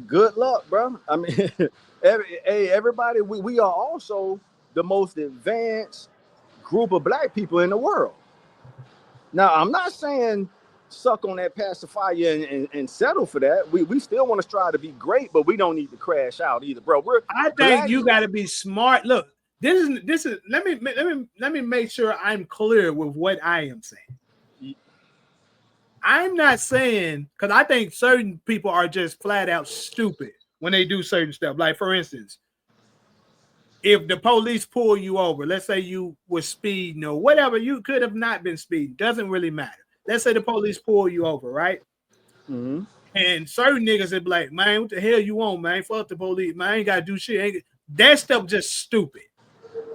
good luck, bro. I mean, everybody, we are also the most advanced group of black people in the world. Now, I'm not saying suck on that pacifier and settle for that. We still want to strive to be great, but we don't need to crash out either, bro. I think you got to be smart. Look, this is. Let me make sure I'm clear with what I am saying. I'm not saying, because I think certain people are just flat out stupid when they do certain stuff. Like, for instance, if the police pull you over, let's say you were speeding or whatever, you could have not been speeding. Doesn't really matter. Let's say the police pull you over, right? Mm-hmm. And certain niggas would be like, man, what the hell you want, man? Fuck the police, man. I ain't gotta do shit. That stuff just stupid.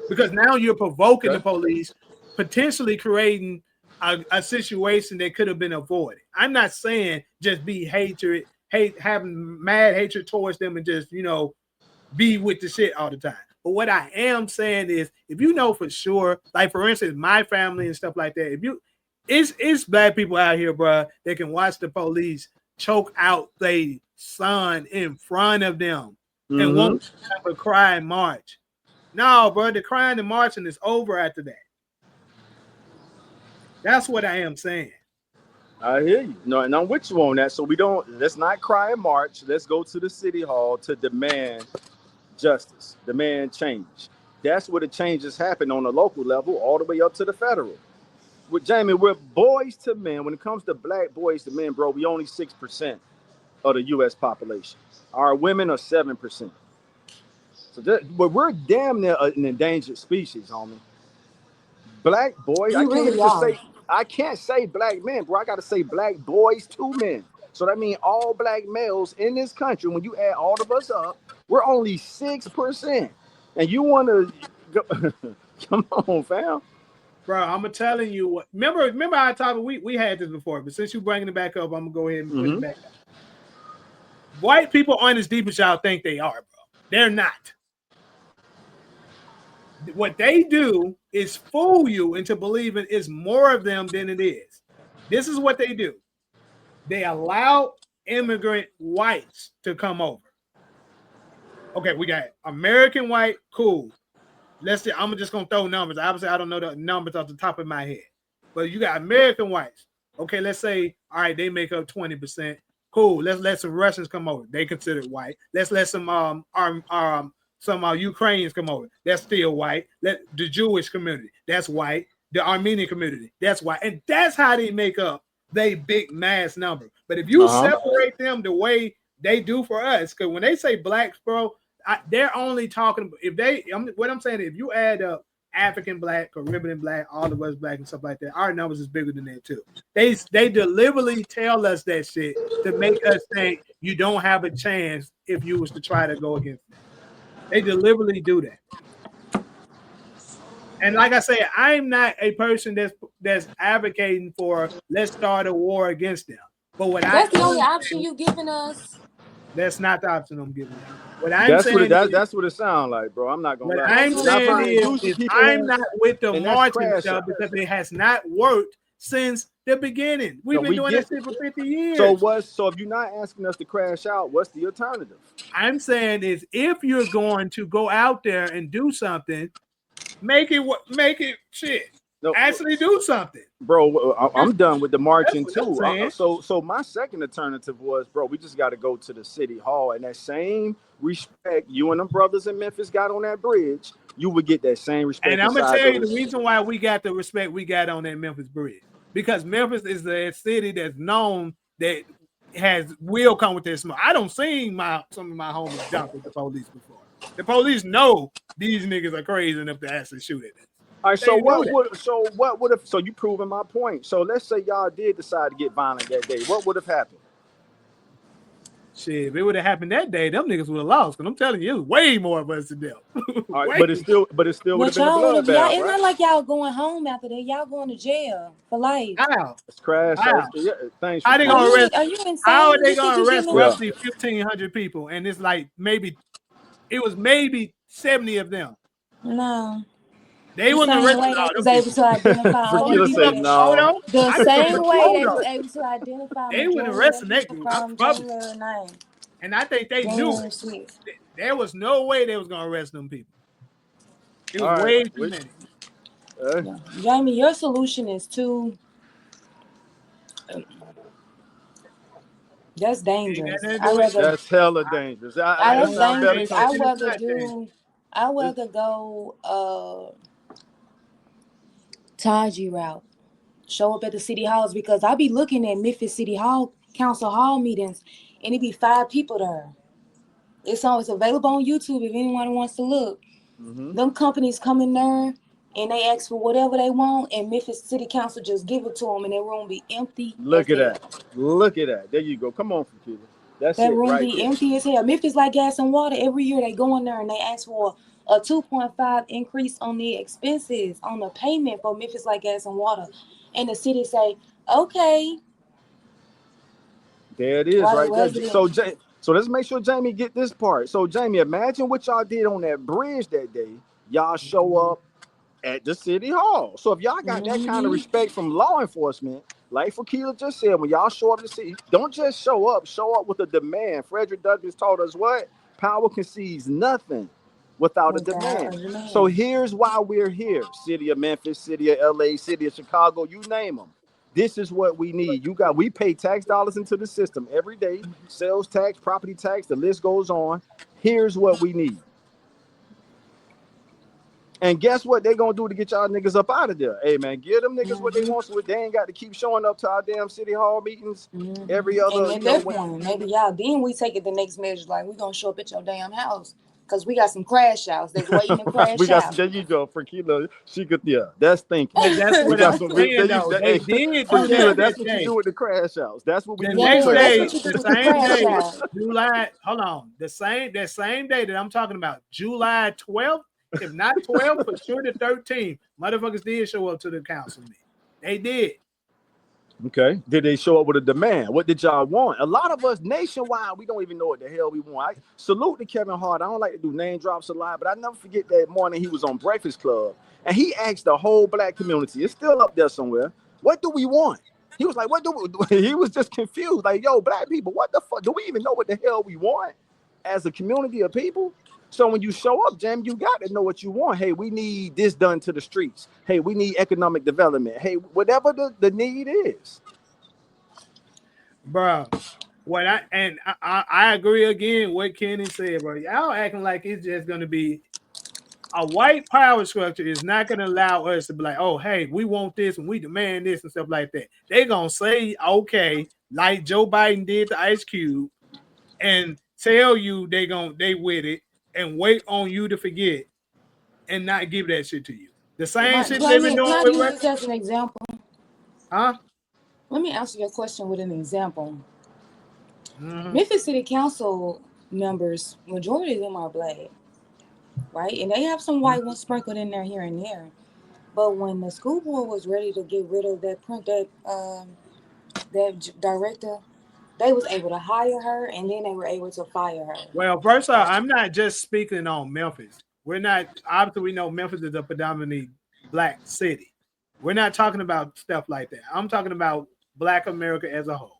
Because now you're provoking the police, potentially creating a situation that could have been avoided. I'm not saying just be having mad hatred towards them and just, be with the shit all the time. But what I am saying is, if you know for sure, like for instance, my family and stuff like that, it's black people out here, bro, that can watch the police choke out their son in front of them and won't have a cry and march. No, bro, the crying and marching is over after that. That's what I am saying. I hear you. No, and I'm with you on that. So let's not cry and march. Let's go to the city hall to demand justice, demand change. That's where the changes happen on the local level, all the way up to the federal. With Jamie, we're boys to men. When it comes to black boys to men, bro, we only 6% of the U.S. population. Our women are 7%. But we're damn near an endangered species, homie. Black boys, You really are. I can't say black men, bro. I gotta say black boys to men. So that means all black males in this country, when you add all of us up, we're only 6%. And you wanna go come on, fam. Bro, I'm telling you what. Remember our topic. We had this before, but since you're bringing it back up, I'm gonna go ahead and put it back up. White people aren't as deep as y'all think they are, bro. They're not. What they do is fool you into believing it's more of them than it is. This is what they do. They allow immigrant whites to come over. Okay, we got American white, cool. Let's see, I'm just gonna throw numbers. Obviously, I don't know the numbers off the top of my head, but you got American whites. Okay, let's say, all right, they make up 20%. Cool. Let's let some Russians come over. They considered white. Let's let some Ukrainians come over. That's still white. Let the Jewish community, that's white. The Armenian community, that's white. And that's how they make up they big mass number. But if you separate them the way they do for us, because when they say blacks, bro, they're only talking what I'm saying, if you add up African black, Caribbean black, all of us black and stuff like that, our numbers is bigger than that too. They deliberately tell us that shit to make us think you don't have a chance if you was to try to go against them. They deliberately do that. And like I said, I'm not a person that's advocating for let's start a war against them. But that's the only option you giving us. That's not the option I'm giving y'all. That's what it sounds like, bro. I'm not gonna lie. What I'm saying is I'm not with the marching stuff because it has not worked since the beginning. We've been doing this shit for 50 years. So if you're not asking us to crash out, what's the alternative? I'm saying is if you're going to go out there and do something, make it shit. No, actually do something, bro. I'm done with the marching too. So my second alternative was, bro, we just got to go to the city hall, and that same respect you and them brothers in Memphis got on that bridge, you would get that same respect. And I'm gonna tell you the reason why we got the respect we got on that Memphis bridge, because Memphis is the city that's known that will come with this smoke. I don't seen some of my homies jump at the police before. The police know these niggas are crazy enough to actually shoot at them. All right, so what would have, so you proving my point. So let's say y'all did decide to get violent that day. What would have happened? Shit, if it would have happened that day, them niggas would have lost. Because I'm telling you, it was way more of us to deal. All right, but it still would have been a bloodbath, right? It's not like y'all going home after that. Y'all going to jail for life. How? It's crash. Thanks. How they gonna arrest? Are you insane? How are they gonna arrest roughly 1,500 people? And it's like maybe 70 of them. No. They wouldn't arrest all was able to identify all the people. No. The same way they was able to identify. They wouldn't arrest that group. And I think they knew there was no way they was gonna arrest them people. It was way too many. Jamie, your solution is too. That's dangerous. That's hella dangerous. That's dangerous. I rather go Taji route. Show up at the city halls, because I be looking at Memphis City Hall Council Hall meetings, and it be 5 people there. It's available on YouTube if anyone wants to look. Them companies come in there and they ask for whatever they want, and Memphis City Council just give it to them, and that room be empty as Look at hell. that. Look at that. There you go. Come on, Fakila. That's That it room right be there. empty as hell. Memphis like gas and water. Every year they go in there and they ask for a 2.5 increase on the expenses on the payment for Memphis like gas and water, and the city say, okay, There it is while the right there. resident. So let's make sure Jamie get this part. So Jamie, imagine what y'all did on that bridge that day. Y'all show up at the city hall. So if y'all got that kind of respect from law enforcement, like Fakila just said, when y'all show up to see, don't just show up with a demand. Frederick Douglass told us what? Power concedes nothing without a Without demand. a So demand. here's why we're here. City of Memphis, city of LA, city of Chicago, you name them. This is what we need. We pay tax dollars into the system every day, sales tax, property tax, the list goes on. Here's what we need. And guess what they gonna do to get y'all niggas up out of there? Hey man, give them niggas what they want, so they ain't got to keep showing up to our damn city hall meetings every And other, at that point, maybe y'all, then we take it the next measure, like we gonna show up at your damn house because we got some crash outs that's waiting to we crash got out. there you go, Fakila. She could that's thinking. But that's We what got I'm some saying there you though. hey, They did do Fakila, that that's that what you day. do with the crash outs. That's what we The do with the next Yeah, that's crash day, what you outs. do the with the same crash day, out. July, hold on, that same day that I'm talking about, July 12th, if not 12th, for sure the 13th, motherfuckers did show up to the council meeting. They did. Okay. Did they show up with a demand? What did y'all want? A lot of us nationwide, we don't even know what the hell we want. I salute to Kevin Hart. I don't like to do name drops a lot, but I never forget that morning he was on Breakfast Club and he asked the whole black community, it's still up there somewhere, what do we want? He was like, what do we? He was just confused. Like, yo, black people, what the fuck? Do we even know what the hell we want as a community of people? So when you show up, Jam, you got to know what you want. Hey, we need this done to the streets. Hey, we need economic development. Hey, whatever the need is. Bro, I agree again what Kenny said, bro. Y'all acting like it's just gonna be a white power structure is not gonna allow us to be like, oh, hey, we want this and we demand this and stuff like that. They're gonna say, okay, like Joe Biden did to Ice Cube, and tell you they with it and wait on you to forget and not give that shit to you. The same But shit they've been can doing I with use this as an example? huh? Let me answer your question with an example. Mm-hmm. Memphis City Council members, majority of them are black, right? And they have some white ones sprinkled in there here and there. But when the school board was ready to get rid of that director, they was able to hire her, and then they were able to fire her. Well, first off, I'm not just speaking on Memphis. We're not obviously we know Memphis is a predominantly black city. We're not talking about stuff like that. I'm talking about Black America as a whole.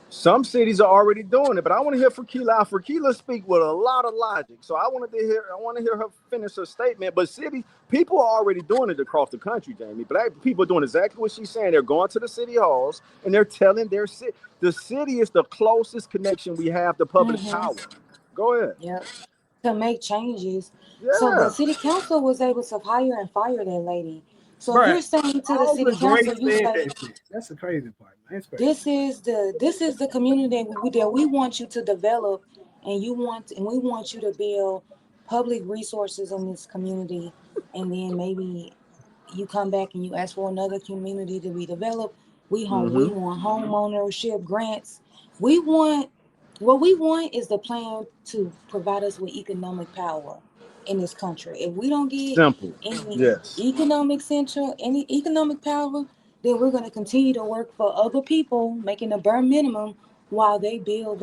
Some cities are already doing it, but I want to hear Fakila. Fakila speak with a lot of logic. So I want to hear her finish her statement. But people are already doing it across the country, Jamie. Black people are doing exactly what she's saying. They're going to the city halls and they're telling their city. The city is the closest connection we have to public power. Go ahead. Yep. To make changes. So the Yeah. city council was able to hire and fire that lady. So if Right. you're saying to the All city the council, greats you said say, that shit. That's the crazy part. That's crazy. this is the community that we want you to develop, and we want you to build public resources in this community, and then maybe you come back and you ask for another community to be developed. We want home ownership grants. We want What we want is the plan to provide us with economic power in this country. If we don't get Simple. any Yes. any economic power, then we're going to continue to work for other people, making the bare minimum while they build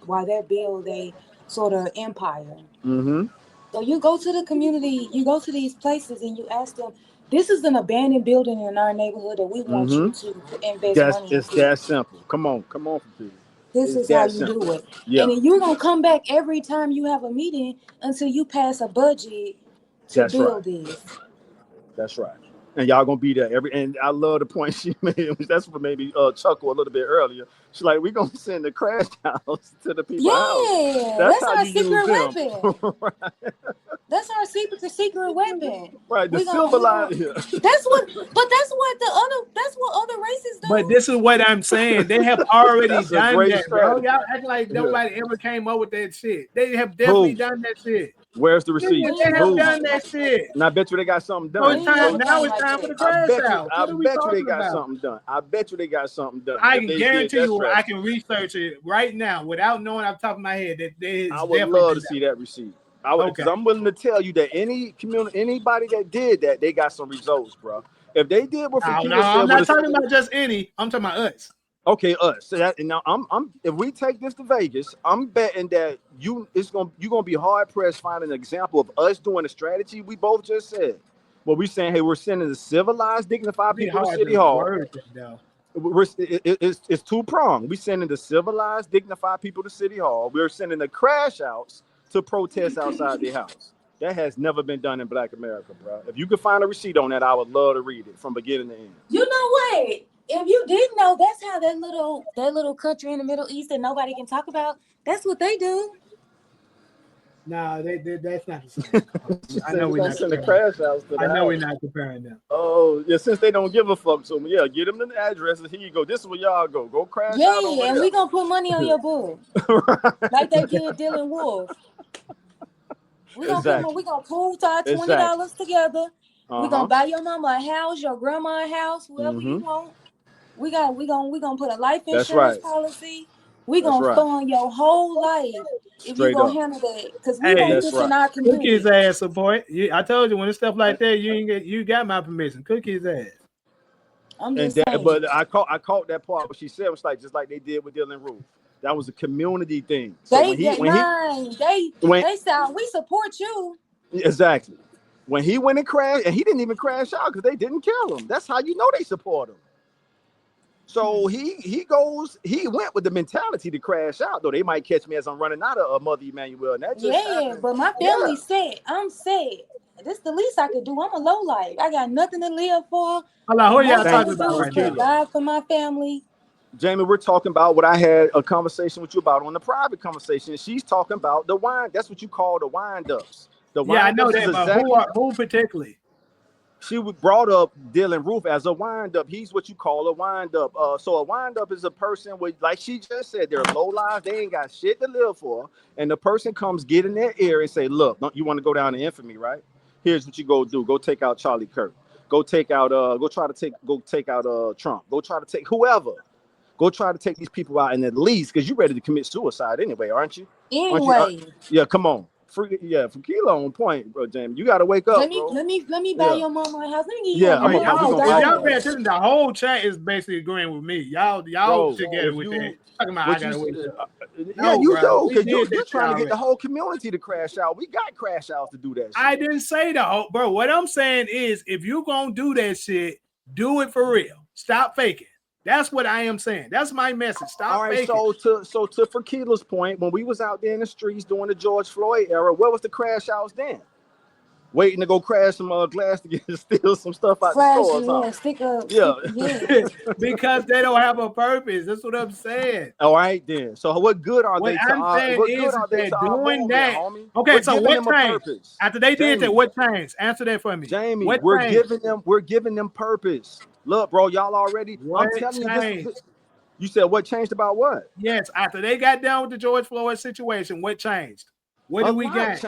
while they build a sort of empire. Mm-hmm. So you go to the community, you go to these places, and you ask them, "This is an abandoned building in our neighborhood that we want you Mm-hmm. to invest money It's into. that simple. Come on, Fakila. This It's is how that you simple. do it." Yeah, And then you're gonna come back every time you have a meeting until you pass a budget to that's right. build this. That's right. And y'all gonna be there and I love the point she made. That's what made me chuckle a little bit earlier. She's like, we gonna send the crash house to the people's house. Yeah, That's that's how our you use secret them. weapon. Right. That's our secret weapon. Right. The We gonna silver we line gonna. here. That's what other races But do. this is what I'm saying. They have already That's a done great that, bro. strategy. Y'all act like Yeah. nobody ever came up with that shit. They have definitely Who? done that shit. Where's the Nigga, receipt? they have Who? done that shit. And I bet you they got something So done. it's We ain't time. never So Now done it's like time for that. the crash out. I What are we bet you they talking got about? something done. I bet you they got something done. I if can they guarantee did that you, I strategy. can research it right now without knowing off the top of my head that there is I would definitely love been to see that receipt. Okay. Because I'm willing to tell you that anybody that did that, they got some results, bro. If they did what No, Fakila I'm said, not talking about just any. I'm talking about us. okay, us. So that, and now I'm if we take this to Vegas, I'm betting that you're gonna be hard pressed finding an example of us doing a strategy we both just said. Well, we saying, hey, we're sending the civilized, dignified It'd be people to hard City to Hall. word it though. It's two pronged. We sending the civilized, dignified people to City Hall. We're sending the crash outs to protest outside their house. That has never been done in Black America, bro. If you could find a receipt on that, I would love to read it from beginning to end. You know what? If you didn't know, that's how that little country in the Middle East that nobody can talk about. That's what they do. No, that's not the same. I know we're not send the comparing. crash outs to the I know house. we're not comparing them. Oh, yeah, since they don't give a fuck to me, yeah, get them the address and here you go. This is where y'all go. Go crash out over Yeah, and there. we gonna put money on your book, like they did Dylan Wolf. We gonna pool our $20 together. We gonna buy your mama a house, your grandma a house, whoever you want. We gonna put a life insurance policy. We gonna fund your whole life if you gonna handle that, because we want this in our Cook his community. ass support. I told you when it's stuff like that, you got my permission. Cook his ass. I'm just saying. But I caught that part. What she said was like just like they did with Dylan Roof. That was a community thing. So They say we support you. Exactly. When he went and crashed, and he didn't even crash out because they didn't kill him. That's how you know they support him. So he went with the mentality to crash out, though they might catch me as I'm running out of Mother Emmanuel. And that just happened. But my family's set. I'm set. This the least I could do. I'm a low life. I got nothing to live for. Hold on, who y'all talking about right now? God for my family. Jamie, we're talking about what I had a conversation with you about on the private conversation. She's talking about the wind. That's what you call the wind-ups. I know that, but who particularly? She brought up Dylan Roof as a wind-up. He's what you call a wind-up. So a wind-up is a person with, like she just said, they're low lives. They ain't got shit to live for. And the person comes get in their ear and say, look, don't you want to go down to infamy, right? Here's what you go do. Go take out Charlie Kirk. Go take out, go take out Trump. Go try to take whoever. Go try to take these people out, and at least, because you're ready to commit suicide anyway, aren't you? Anyway. Yeah, come on. Fakila on point, bro, Jamie. You gotta wake up, bro. Let me buy your mama a house. Let me give you y'all pay attention. The whole chat is basically agreeing with me. Y'all together with that. Talking about I gotta wake up. You do, because you're trying to get the whole community to crash out. We got crash outs to do that shit. I didn't say the whole, bro. What I'm saying is, if you gonna do that shit, do it for real. Stop faking. That's what I am saying. That's my message. Stop faking. So to Fakila's point, when we was out there in the streets during the George Floyd era, where was the crash outs then? Waiting to go crash some glass to steal some stuff out the store. Stick up. Yeah. Because they don't have a purpose. That's what I'm saying. All right, then. So what good are they to our doing that? homie? Okay, so what changed? After they did that, what changed? Answer that for me. Jamie, we're giving them purpose. Look, bro, y'all already. I'm telling you this. You said what changed about what? Yes, after they got done with the George Floyd situation, what changed? What did we get?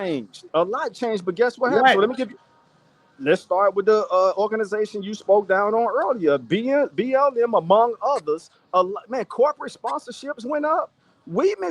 A lot changed, but guess what happened? So let's start with the organization you spoke down on earlier, BLM, among others. Man, corporate sponsorships went up. We missed